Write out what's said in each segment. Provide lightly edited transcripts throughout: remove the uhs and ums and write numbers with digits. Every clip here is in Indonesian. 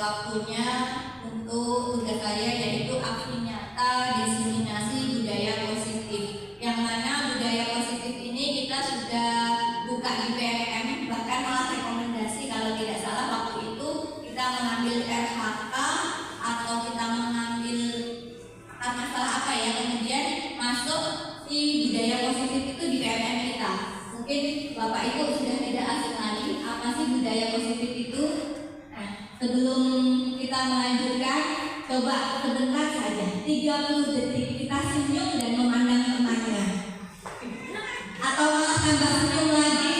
waktunya untuk tugas saya, yaitu aksi nyata diseminasi budaya positif. Yang mana budaya positif ini kita sudah buka di PMM, bahkan malah rekomendasi kalau tidak salah waktu itu kita mengambil RHK atau kita mengambil masalah apa ya, kemudian masuk di budaya positif itu di PMM kita. Mungkin Bapak Ibu sudah tidak asing lagi apa sih budaya positif itu. Nah, sebelum kita melanjutkan, coba sebentar saja 30 detik kita senyum dan memandang temannya, atau malah tambah senyum lagi.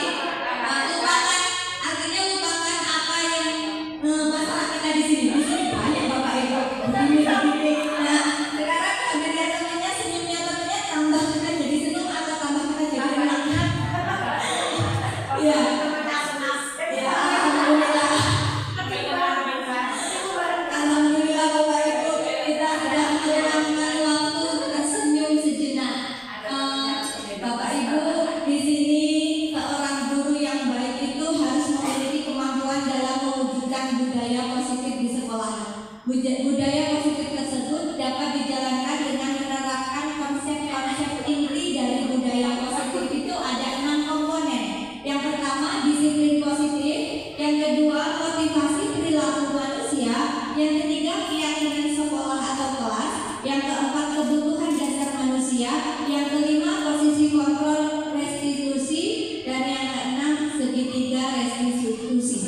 Lupakan, artinya lupakan apa yang masalah kita di sini. Di sini banyak Bapak Ibu. Nah, sekarang sambil lihat temannya, senyumnya temannya tambah kita jadi senyum atau tambah kita jadi tenang. Ya. Alhamdulillah Bapak Ibu, kita sudah meluangkan waktu tersenyum sejenak. Bapak Ibu, di sini seorang guru yang baik itu harus memiliki kemampuan dalam mewujudkan budaya positif di sekolah. Budaya positif tersebut dapat dijalankan dengan menerapkan konsep-konsep inti dari budaya positif itu ada 6 komponen. Yang pertama, disiplin positif. Yang kedua, motivasi perilaku manusia. Yang ketiga, keyakinan sekolah atau kelas. Yang keempat, kebutuhan dasar manusia. Yang kelima, posisi kontrol restitusi. Dan yang keenam, segitiga restitusi.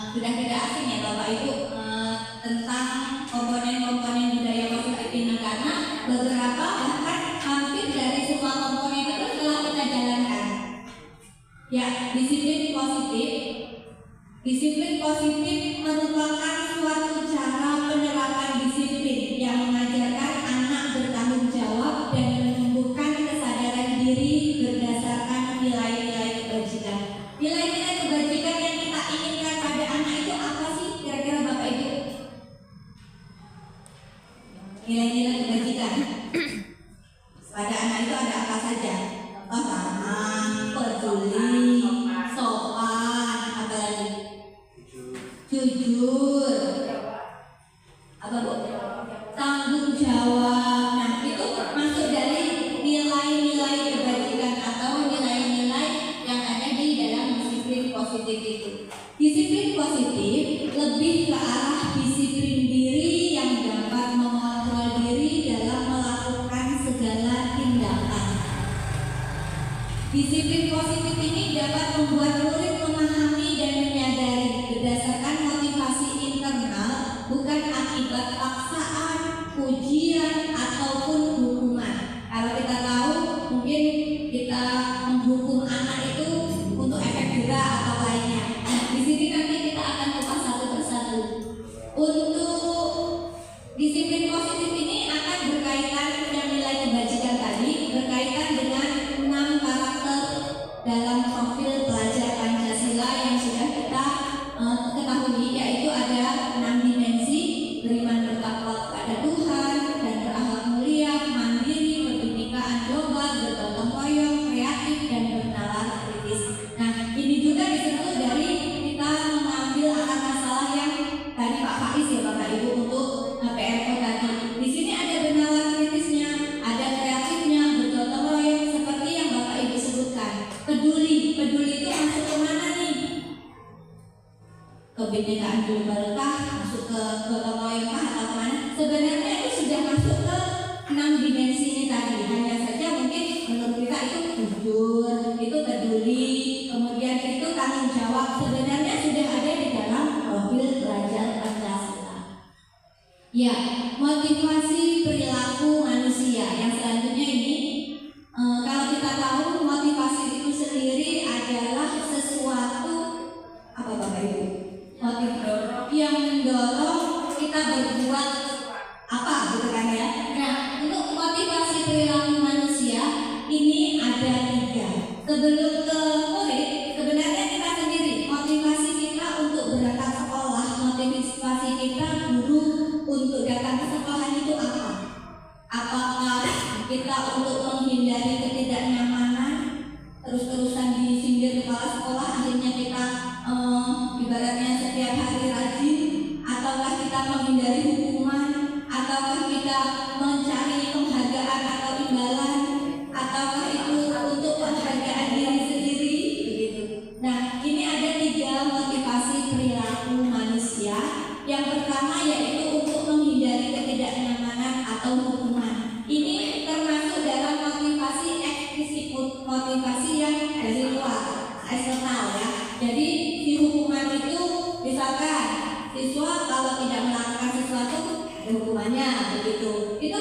Sudah tidak asing ya Bapak Ibu tentang komponen-komponen budaya positif ini, karena beberapa bahkan hampir dari semua komponen itu telah kita jalankan. Ya, disiplin positif. Disiplin positif merupakan suatu cara penerapan disiplin yang mengajarkan anak bertanggung jawab dan menumbuhkan kesadaran diri berdasarkan nilai-nilai kebajikan. Nilai-nilai kebajikan yang kita inginkan pada anak itu apa sih kira-kira Bapak Ibu? Nilai-nilai kebajikan pada anak itu ada apa saja? Ramah, peduli, sopan, apa lagi? Jujur, apa Bu? Tanggung jawab. Nah, itu masuk dari nilai-nilai kebajikan atau nilai-nilai yang ada di dalam disiplin positif itu. Disiplin positif lebih ke arah disiplin diri yang dapat mengontrol diri dalam melakukan segala tindakan. Disiplin positif ini dapat membuat murid memahami dan menyadari berdasarkan motivasi internal, bukan akibat paksaan, pujian, ataupun hukuman. Kalau kita tahu, mungkin kita menghukum anak itu untuk efek jerah atau lainnya. Nah, di sini nanti kita akan kupas satu persatu. Untuk disiplin positif ini akan berkaitan dengan nilai kebajikan tadi, berkaitan dengan 6 karakter dalam profil pelajar Pancasila yang sudah kita ketahui, yaitu ada 6 dimensi: beriman bertakwa kepada Tuhan dan berakhlak mulia, mandiri, berbinekaan global, bergotong royong, kreatif, dan bernalar kritis. Nah, ini juga disebut dari kita mengambil akar masalah yang tadi Pak Faiz ya Bapak Ibu untuk PRO tadi. Di sini ada bernalar kritisnya, ada kreatifnya, bergotong royong seperti yang Bapak Ibu sebutkan. Peduli itu masuk ke mana nih? Kebinekaan global kah? Masuk ke gotong royong kah atau mana? Sebenarnya itu sudah masuk ke 6 dimensi ini tadi. Hanya saja mungkin menurut kita itu jujur, itu peduli, kemudian itu tanggung jawab. Sebenarnya sudah ada di dalam profil pelajar Pancasila. Ya, motivasi perilaku manusia. Yang selanjutnya ini, kalau kita tahu motivasi itu sendiri adalah sesuatu apa Bapak Ibu? Motif yang mendorong kita berbuat apa gitu kan ya. Nah, untuk motivasi perilaku manusia ini ada 3. Sebelum ke murid, sebenarnya kita sendiri motivasi kita untuk berangkat sekolah, motivasi kita guru untuk datang ke sekolah itu apa? Apakah kita untuk menghindari ketidaknyamanan, terus-terusan disindir kepala sekolah, akhirnya kita ibaratnya setiap hari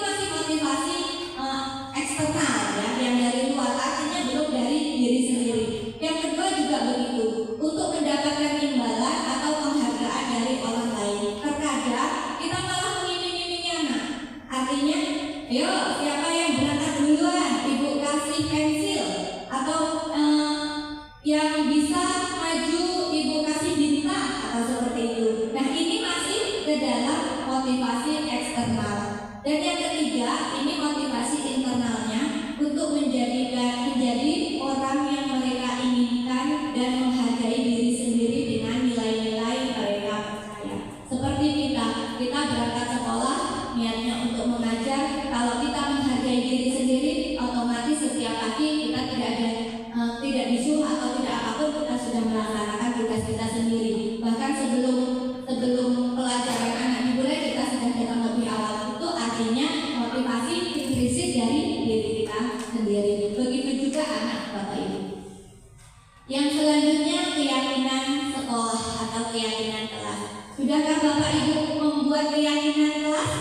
masih motivasi eksternal ya, yang dari luar, artinya belum dari diri sendiri. Yang kedua juga begitu, untuk mendapatkan imbalan atau penghargaan dari orang lain. Terkadang kita malah mengiming-imingi anak, artinya ayo siapa yang berangkat duluan, ibu kasih pensil, atau yang bisa maju ibu kasih bintang, atau seperti itu. Nah, ini masih ke dalam motivasi eksternal. Dan yang ketiga, ini motivasi internalnya, untuk menjadi orang yang mereka inginkan dan menghargai diri sendiri dengan nilai-nilai mereka percaya. Seperti kita berangkat sekolah niatnya untuk mengajar. Kalau kita menghargai diri sendiri, otomatis setiap pagi kita tidak disuruh atau tidak apapun, kita sudah melaksanakan tugas kita sendiri. Bahkan sebelum pelajaran anak dimulai, kita sudah datang lebih awal. Itu artinya motivasi intrinsik dari diri kita sendiri. Begitu juga anak Bapak Ibu. Yang selanjutnya, keyakinan sekolah atau keyakinan kelas. Sudahkah Bapak Ibu membuat keyakinan kelas?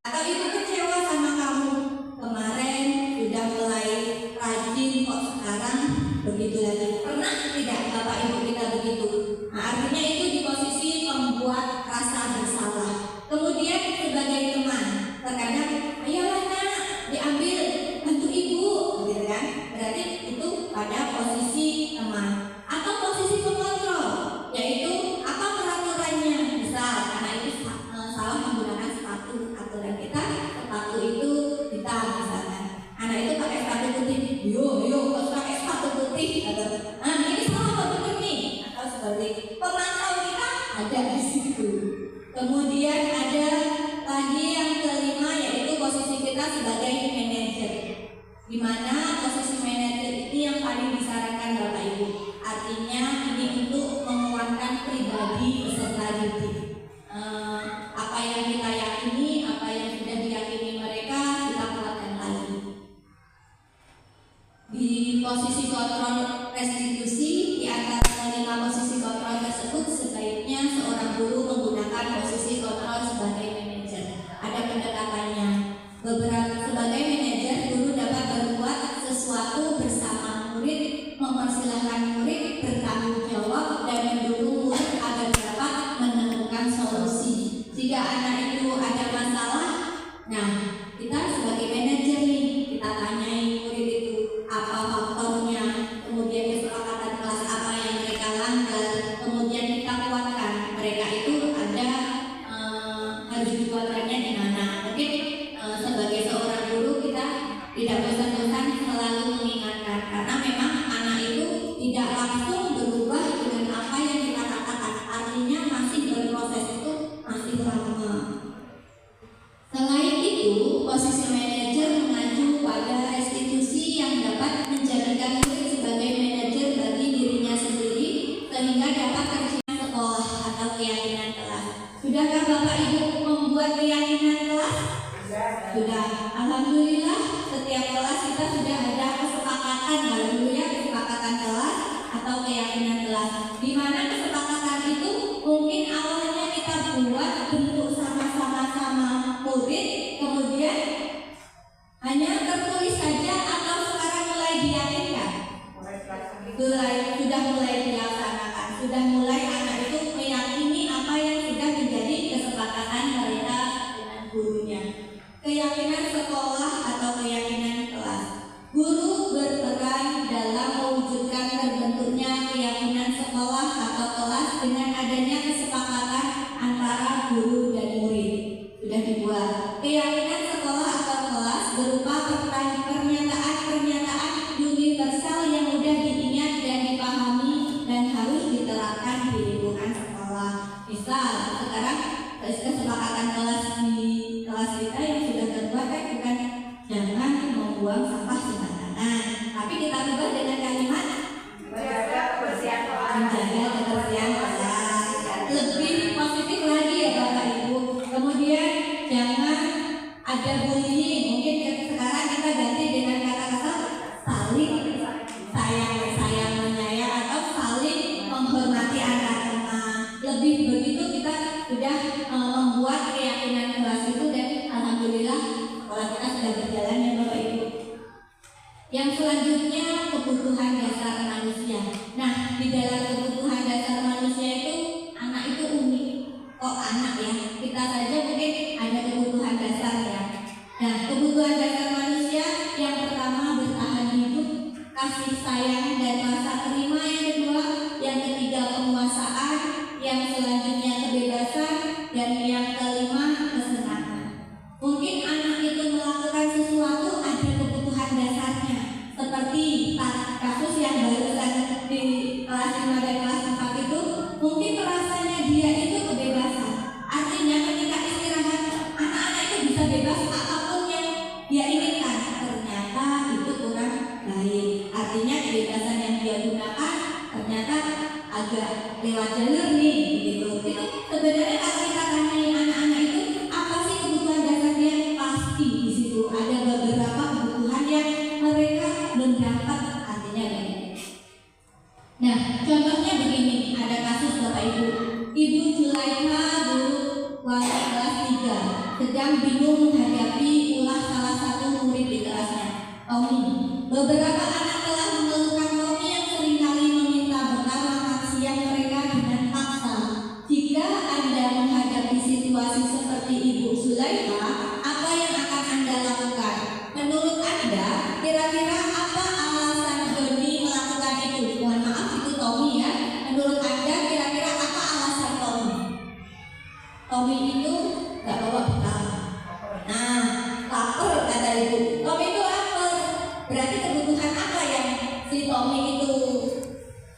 Atau Ibu kecewa sama kamu? Kemarin sudah mulai rajin, kok sekarang begitu lagi? Pernah tidak Bapak Ibu kita begitu? Nah, artinya itu di posisi membuat rasa bersalah. Kemudian sebagai teman, terkadang ayolah nak, diambil bantu ibu, gitu kan? Berarti itu pada posisi teman. Atau posisi pengontrol, yaitu apa peraturannya. Misal anak itu salah menggunakan sepatu, aturan kita sepatu itu hitam misalkan. Anak itu pakai sepatu putih, yo harus pakai sepatu putih, atau ini salah betul nih, atau seperti pemantau kita ada di situ. Kemudian ada lagi yang kelima, yaitu posisi kita sebagai manajer, di mana posisi manajer ini yang paling disarankan Bapak Ibu. Artinya ini untuk menguatkan pribadi peserta didik. Apa yang kita yakini, apa yang sudah diyakini mereka, kita kuatkan lagi. Di posisi kontrol restitusi, di antara kelima posisi kontrol tersebut, sebaiknya seorang guru menggunakan posisi kontrol sebagai manajer. Ada pendekatannya. Sebagai manajer, guru dapat berbuat sesuatu bersama murid, mempersilahkan murid bertanggung jawab, dan mendukung murid agar dapat menemukan solusi. Jika anak itu ada masalah, nah kita sebagai manajer nih, kita tanyai murid itu apa faktornya, kemudian kesepakatan kelas apa yang mereka langgar, kemudian kita kuatkan mereka itu ada harus dikuatkannya di mana. Mungkin sebagai seorang guru kita tidak bosan-bosan selalu mengingatkan, karena memang anak itu tidak langsung berubah dengan apa yang kita katakan, artinya masih berproses, itu masih lama. Selain itu, posisi manajer mengacu pada restitusi yang dapat menjadikan murid sebagai manajer bagi dirinya sendiri, sehingga dapat tercipta sekolah atau keyakinan kelas. Sudahkah Bapak Ibu membuat keyakinan kelas? Sudah. Alhamdulillah, setiap kelas kita sudah ada kesepakatan, alhamdulillah, kesepakatan kelas atau keyakinan kelas. Di mana kesepakatan itu mungkin awalnya kita buat bentuk sama murid, kemudian hanya tertulis saja, atau sekarang mulai diyakinkan? Sudah mulai dilaksanakan, sudah mulai anak itu meyakini apa yang sudah menjadi kesepakatan mereka dengan gurunya. Keyakinan sekolah atau keyakinan kelas. Guru berperan dalam mewujudkan terbentuknya keyakinan sekolah atau kelas dengan adanya kesepakatan antara guru dan murid. Sudah dibuat. Keyakinan sekolah atau kelas berupa pernyataan universal yang mudah diingat dan dipahami dan harus diterapkan di dalam kebutuhan dasar manusia itu anak itu unik. Kok anak ya? Kita saja mungkin ada kebutuhan dasar ya. Nah, kebutuhan dasar manusia yang pertama bertahan hidup, kasih sayang dan rasa terima yang kedua, yang ketiga penguasaan, yang selanjutnya kebebasan, dan yang kelima kesenangan. Mungkin anak itu melakukan sesuatu ada kebutuhan dasarnya, seperti kasus yang barusan di kelas 5 dan kelas 4 itu, mungkin rasanya dia itu kebebasan. Artinya ketika istirahat, anak-anak itu bisa bebas apapun yang dia inginkan. Ternyata itu kurang baik. Artinya kebebasan yang dia gunakan ternyata agak lewat jalur nih, gitu. Itu sebenarnya kalau kita tanyai anak-anak itu apa sih kebutuhan dasarnya, pasti di situ ada beberapa kebutuhan yang mereka belum dapat. Artinya gini. Nah, contohnya begini, ada kasus Bapak Ibu. Ibu Zulaikha dulu wali kelas 3 sedang bingung menghadapi ulah salah satu murid di kelasnya, Tommy. Beberapa anak telah mengeluhkan Tommy yang seringkali meminta bekal makan siang mereka dengan paksa. Jika Anda menghadapi situasi seperti Ibu Zulaikha, apa yang akan Anda lakukan? Menurut Anda, kira-kira apa alasan Doni melakukan itu? Mohon maaf, itu Tommy ya. Menurut Anda, kira-kira apa alasan Tommy? Tommy itu gak bawa bekal. Nah, lapar kata ibu. Tommy itu lapar. Berarti kebutuhan apa yang si Tommy itu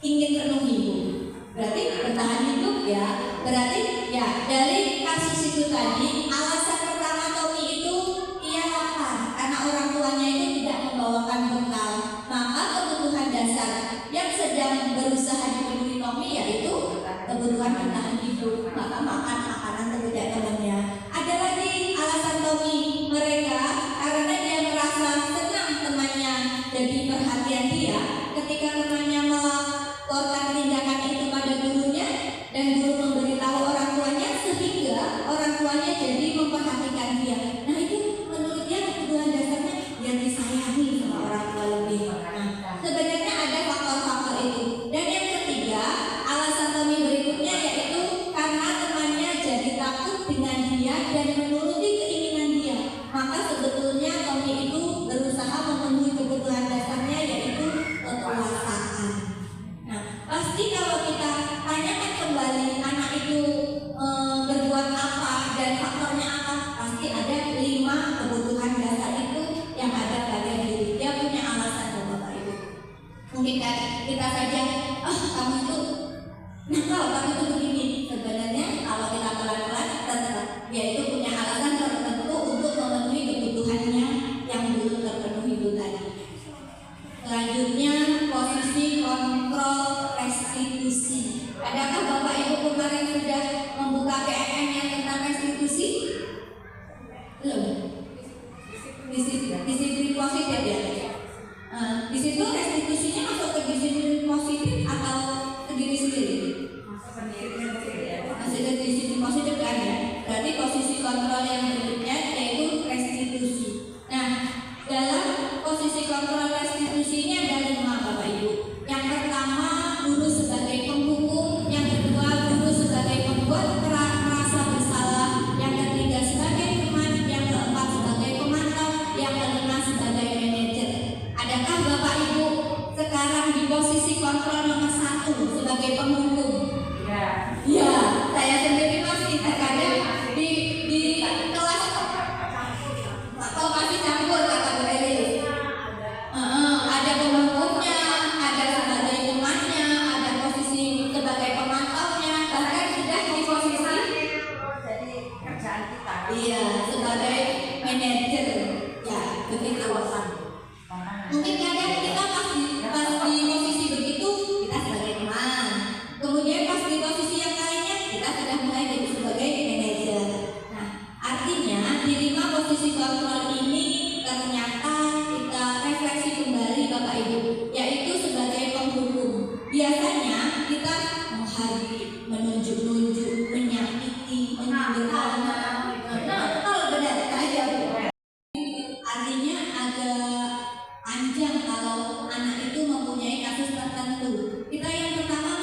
ingin penuhi ibu? Berarti bertahan hidup ya. Berarti ya dari kasus itu tadi, alasan pertama Tommy itu ia lapar karena orang tuanya itu tidak membawakan bekal. Maka kebutuhan dasar yang sedang berusaha dipenuhi Tommy yaitu kebutuhan bertahan hidup. Maka makan makanan terlebih temannya. Ada lagi alasan Tommy, mereka karena dia merasa senang temannya jadi perhatian dia ketika temannya melaporkan tindakan itu pada gurunya dan guru memberitahu orang tuanya sehingga orang tuanya jadi memperhatikan dia. Nah itu menurut dia kebutuhan dasarnya yang disayangi sama orang tua lebih. Nah, sebenarnya ada faktor-faktor itu. Dan yang ketiga, alasan Tommy berikutnya yaitu karena temannya jadi takut dengan dia dan menuruti keinginan dia. Maka sebetulnya Tommy itu berusaha memenuhi kebutuhan dasarnya yaitu kekuasaan. Nah, pasti kalau kita tanyakan kembali anak itu berbuat apa dan faktornya apa, pasti ada 5 kebutuhan dasar itu yang ada pada diri. Dia punya alasan Bapak Ibu. Mungkin kan kita saja, kamu itu nakal, kamu itu begini. Sebenarnya kalau kita pelan-pelan tetap dia itu punya alasan tertentu untuk memenuhi kebutuhannya yang belum terpenuhi itu tadi. Selanjutnya posisi kontrol restitusi. Adakah Bapak Ibu kemarin sudah membuka PNN yang tentang restitusi? Belum. Disiplin positif ya. Di situ restitusinya masuk ke disiplin positif atau ke diri sendiri? Masih ke disiplin positif kan ya. Berarti posisi kontrol yang berikutnya yaitu restitusi. Nah, dalam posisi kontrol restitusinya ada 5 Bapak Ibu. Yang pertama, guru sebagai penghukum. Yang kedua, guru sebagai pembuat merasa bersalah. Yang ketiga sebagai teman. Yang keempat sebagai pemantau. Yang kelima sebagai manajer. Adakah Bapak Ibu sekarang di posisi kontrol nomor 1 sebagai penghukum? Ya, saya sendiri masih terkadang di kelas atau masih campur kata Bu Elis. Ada penghukumnya, ada sebagai temannya, ada posisi sebagai pemantaunya, bahkan sudah di posisi jadi kerjaan kita. Iya, sebagai manajer. Ya, begitu. Mungkin kadang kita pas di posisi begitu kita sebagai teman. Kemudian pas di posisi yang lainnya kita sudah mulai jadi sebagai manajer. Nah, artinya di 5 posisi kontrol ini ternyata kita refleksi kembali Bapak Ibu, yaitu sebagai penghukum. Biasanya kita menghakimi, menunjuk-nunjuk, menyakiti, menyindir anak. Benar saja Bu. Artinya agak panjang kalau anak itu mempunyai kasus tertentu. Kita yang pertama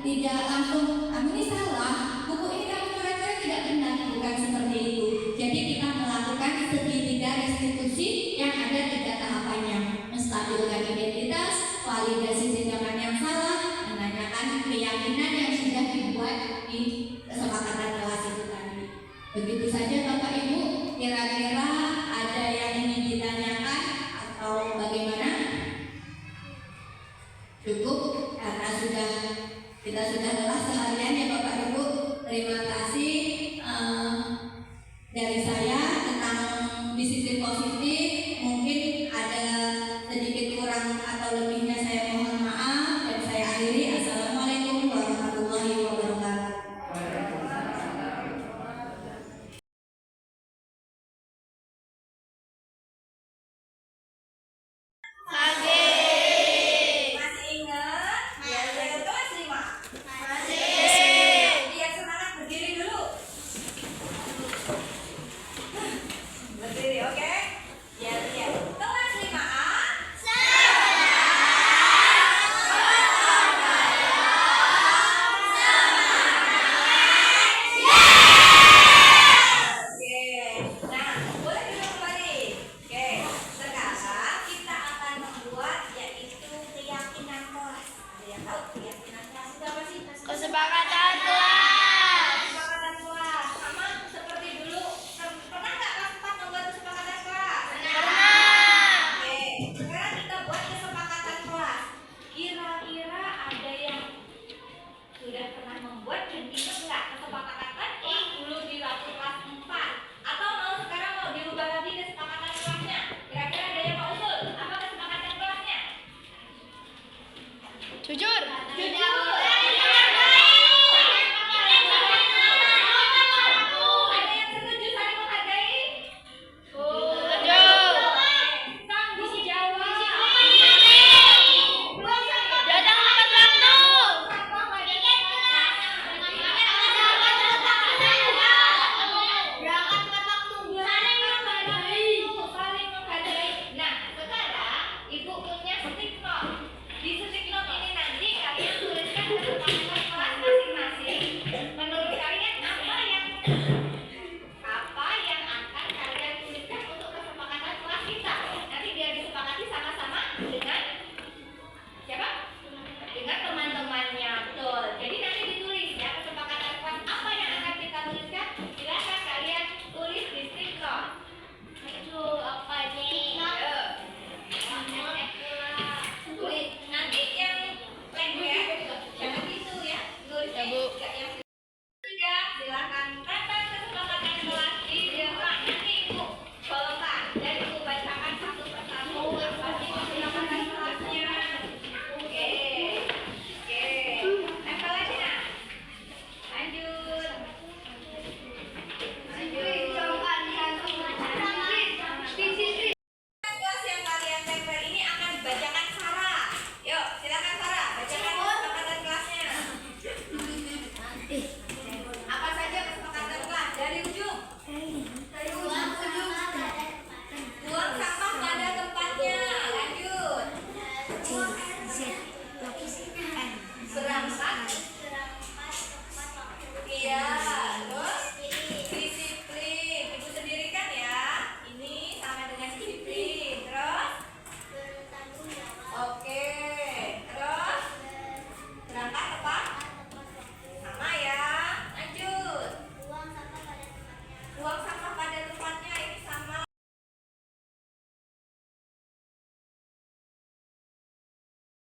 tidak langsung kamu ini salah, buku ini kamu coret-coret tidak benar, bukan seperti itu. Jadi kita melakukan segitiga restitusi yang ada 3 tahapannya: menstabilkan identitas, validasi tindakan yang salah, menanyakan keyakinan yang sudah dibuat di kesepakatan kelas itu tadi. Begitu saja Bapak Ibu, kira-kira ada yang ingin